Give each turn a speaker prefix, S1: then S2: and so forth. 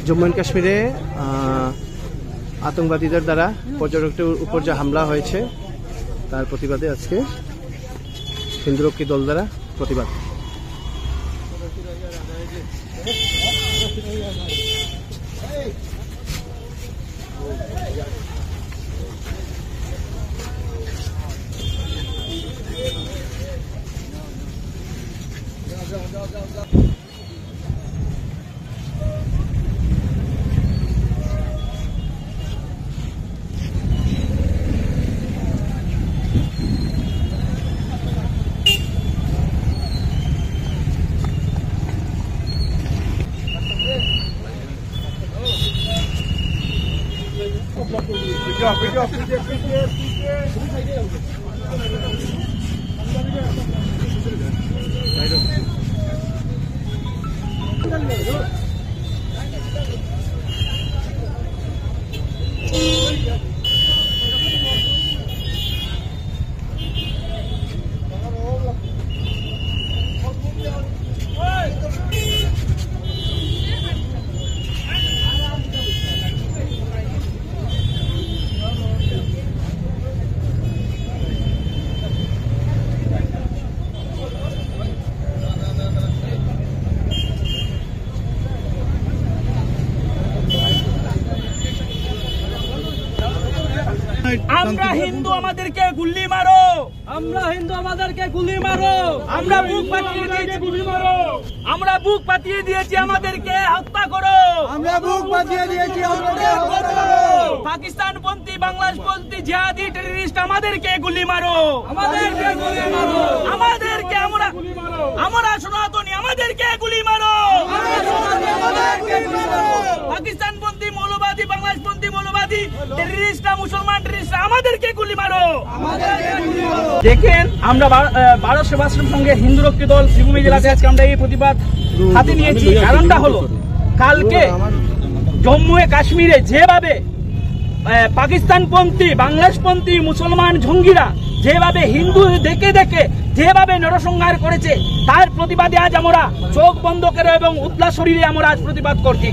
S1: Jammu and কাশ্মীরে আতঙ্কবাদীদের দ্বারা পর্যটকদের উপর যে হামলা হয়েছে তার প্রতিবাদে আজকে হিন্দুরক্ষী দল দ্বারা প্রতিবাদ।
S2: আমরা হিন্দু, আমাদেরকে গুলি মারো।
S3: আমরা হিন্দু, আমাদেরকে গুলি মারো।
S2: আমরা বুক পাতিয়ে দিয়েছি, গুলি মারো। আমরা বুক পাতিয়ে দিয়েছি, আমাদেরকে হত্যা করো।
S3: আমরা বুক পাতিয়ে দিয়েছি, আমাদেরকে হত্যা করো।
S2: পাকিস্তানপন্থী, বাংলাদেশপন্থী জিহাদি টেররিস্ট আমাদেরকে গুলি মারো।
S3: আমাদেরকে গুলি মারো।
S2: আমাদেরকে আমরা সনাতনী, আমাদেরকে গুলি মারো। পাকিস্তানপন্থী মৌলবাদী, বাংলাদেশপন্থী মৌলবাদী টেররিস্টরা, মুসলমান টেররিস্টরা আমাদেরকে গুলি মারো। দেখেন, আমরা ভারত সেবাশ্রম সঙ্গে হিন্দুরক্ষী দল শ্রীভূমি জেলাতে আজকে আমরা এই প্রতিবাদ হাতে নিয়েছি। কারণটা হলো, কালকে জম্মু কাশ্মীরে যেভাবে পাকিস্তানপন্থী, বাংলাদেশপন্থী মুসলমান জঙ্গিরা যেভাবে হিন্দু দেখে যেভাবে নরসংহার করেছে, তার প্রতিবাদে আজ আমরা চোখ বন্ধ করে এবং উদ্লাস শরীরে আমরা আজ প্রতিবাদ করছি।